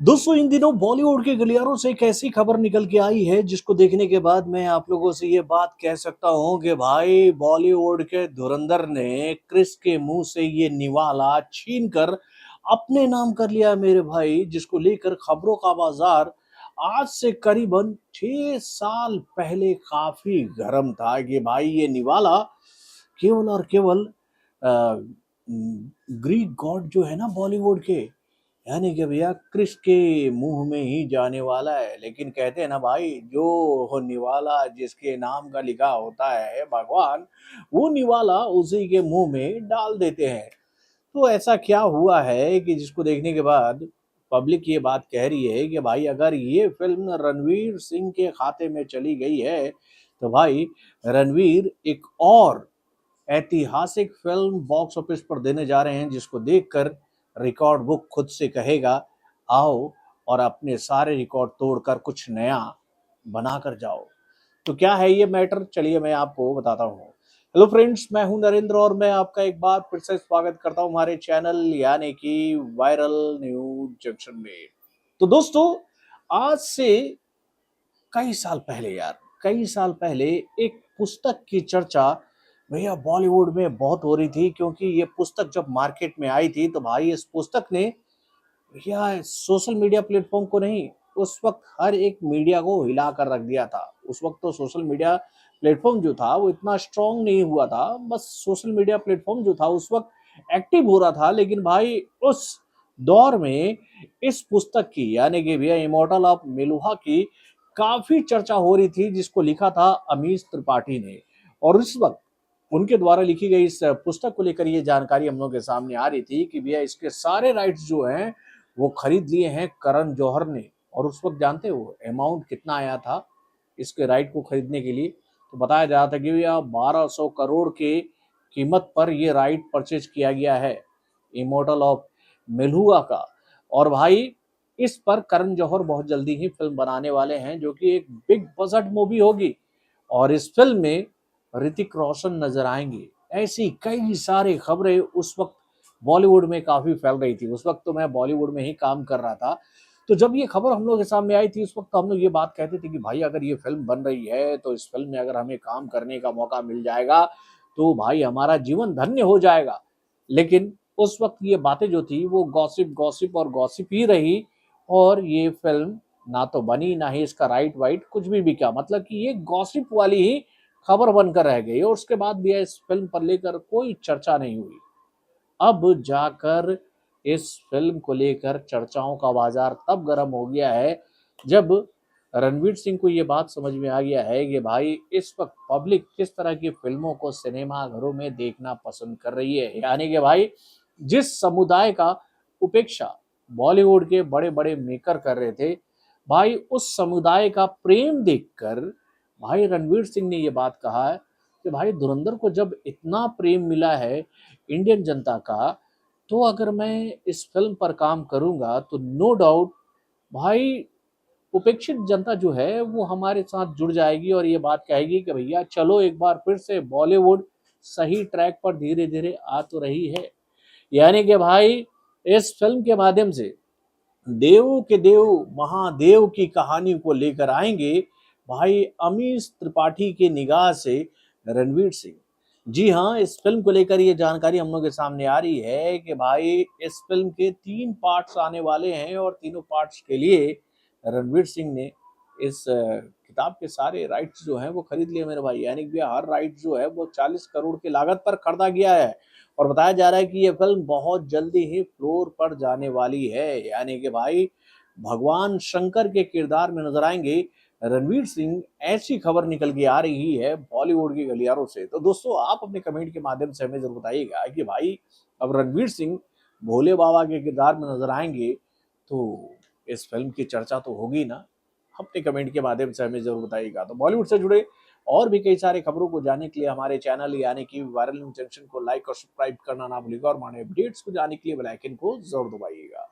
दोस्तों इन दिनों बॉलीवुड के गलियारों से एक ऐसी खबर निकल के आई है जिसको देखने के बाद मैं आप लोगों से ये बात कह सकता हूँ कि भाई बॉलीवुड के धुरंधर ने क्रिस के मुंह से ये निवाला छीन कर अपने नाम कर लिया मेरे भाई, जिसको लेकर खबरों का बाजार आज से करीबन 6 साल पहले काफी गर्म था कि भाई ये निवाला केवल और केवल ग्रीक गॉड जो है ना बॉलीवुड के, यानी कि भैया क्रिस के मुंह में ही जाने वाला है। लेकिन कहते हैं ना भाई, जो हो निवाला जिसके नाम का लिखा होता है भगवान, वो निवाला उसी के मुंह में डाल देते हैं। तो ऐसा क्या हुआ है कि जिसको देखने के बाद पब्लिक ये बात कह रही है कि भाई अगर ये फिल्म रणवीर सिंह के खाते में चली गई है तो भाई रणवीर एक और ऐतिहासिक फिल्म बॉक्स ऑफिस पर देने जा रहे हैं, जिसको देखकर रिकॉर्ड बुक खुद से कहेगा आओ और अपने सारे रिकॉर्ड तोड़कर कुछ नया बनाकर जाओ। तो क्या है ये मैटर, चलिए मैं आपको बताता हूँ। हेलो फ्रेंड्स, मैं हूं नरेंद्र और मैं आपका एक बार फिर से स्वागत करता हूं हमारे चैनल यानी कि वायरल न्यूज जंक्शन में। तो दोस्तों, आज से कई साल पहले यार, कई साल पहले एक पुस्तक की चर्चा भैया बॉलीवुड में बहुत हो रही थी, क्योंकि ये पुस्तक जब मार्केट में आई थी तो भाई इस पुस्तक ने भैया सोशल मीडिया प्लेटफॉर्म को नहीं, उस वक्त हर एक मीडिया को हिला कर रख दिया था। उस वक्त तो सोशल मीडिया प्लेटफॉर्म जो था वो इतना स्ट्रांग नहीं हुआ था, बस सोशल मीडिया प्लेटफॉर्म जो था उस वक्त एक्टिव हो रहा था। लेकिन भाई उस दौर में इस पुस्तक की यानी कि भैया इमॉर्टल ऑफ मेलुहा की काफी चर्चा हो रही थी, जिसको लिखा था अमीश त्रिपाठी ने। और इस वक्त उनके द्वारा लिखी गई इस पुस्तक को लेकर ये जानकारी हम लोग के सामने आ रही थी कि भैया इसके सारे राइट्स जो हैं वो खरीद लिए हैं करण जौहर ने। और उस वक्त जानते हो अमाउंट कितना आया था इसके राइट को खरीदने के लिए? तो बताया जा रहा था कि भैया 1200 करोड़ के कीमत पर ये राइट परचेज किया गया है इमोर्टल ऑफ मेलुआ का। और भाई इस पर करण जौहर बहुत जल्दी ही फिल्म बनाने वाले हैं, जो कि एक बिग बजट मूवी होगी। और इस फिल्म में ऋतिक रोशन नजर आएंगे। ऐसी कई सारी खबरें उस वक्त बॉलीवुड में काफी फैल रही थी। उस वक्त तो मैं बॉलीवुड में ही काम कर रहा था। तो जब ये खबर हम लोग के सामने आई थी उस वक्त तो हम लोग ये बात कहते थे कि भाई अगर ये फिल्म बन रही है तो इस फिल्म में अगर हमें काम करने का मौका मिल जाएगा तो भाई हमारा जीवन धन्य हो जाएगा। लेकिन उस वक्त ये बातें जो थी वो गॉसिप गॉसिप और गॉसिप ही रही। और ये फिल्म ना तो बनी, ना ही इसका राइट वाइट कुछ भी बिका, मतलब कि ये गॉसिप वाली ही खबर बनकर रह गई और उसके बाद भी इस फिल्म पर लेकर कोई चर्चा नहीं हुई। अब जाकर इस फिल्म को लेकर चर्चाओं का बाजार तब गर्म हो गया है जब रणवीर सिंह को ये बात समझ में आ गया है कि भाई इस वक्त पब्लिक किस तरह की फिल्मों को सिनेमा घरों में देखना पसंद कर रही है। यानी कि भाई जिस समुदाय का उपेक्षा बॉलीवुड के बड़े बड़े मेकर कर रहे थे, भाई उस समुदाय का प्रेम देखकर भाई रणवीर सिंह ने ये बात कहा है कि भाई धुरंधर को जब इतना प्रेम मिला है इंडियन जनता का, तो अगर मैं इस फिल्म पर काम करूंगा तो नो डाउट भाई उपेक्षित जनता जो है वो हमारे साथ जुड़ जाएगी और ये बात कहेगी कि भैया चलो एक बार फिर से बॉलीवुड सही ट्रैक पर धीरे धीरे आ तो रही है। यानी कि भाई इस फिल्म के माध्यम से देव के देव महादेव की कहानी को लेकर आएंगे भाई अमीश त्रिपाठी की निगाह से रणवीर सिंह। जी हाँ, इस फिल्म को लेकर ये जानकारी हम लोग के सामने आ रही है कि भाई इस फिल्म के 3 पार्ट्स आने वाले हैं और तीनों पार्ट्स के लिए रणवीर सिंह ने इस किताब के सारे राइट्स जो हैं वो खरीद लिए मेरे भाई। यानी कि हर राइट जो है वो 40 करोड़ की लागत पर खरीदा गया है। और बताया जा रहा है कि ये फिल्म बहुत जल्दी ही फ्लोर पर जाने वाली है। यानी कि भाई भगवान शंकर के किरदार में नजर आएंगे रणवीर सिंह। ऐसी खबर निकल के आ रही है बॉलीवुड की गलियारों से। तो दोस्तों आप अपने कमेंट के माध्यम से हमें जरूर बताइएगा कि भाई अब रणवीर सिंह भोले बाबा के किरदार में नजर आएंगे तो इस फिल्म की चर्चा तो होगी ना। अपने कमेंट के माध्यम से हमें जरूर बताइएगा। तो बॉलीवुड से जुड़े और भी कई सारे खबरों को जानने के लिए हमारे चैनल यानी कि वायरल न्यूज जंक्शन को लाइक और सब्सक्राइब करना ना भूलिएगा और हमारे अपडेट्स को जानने के लिए बेल आइकन को जरूर दबाइएगा।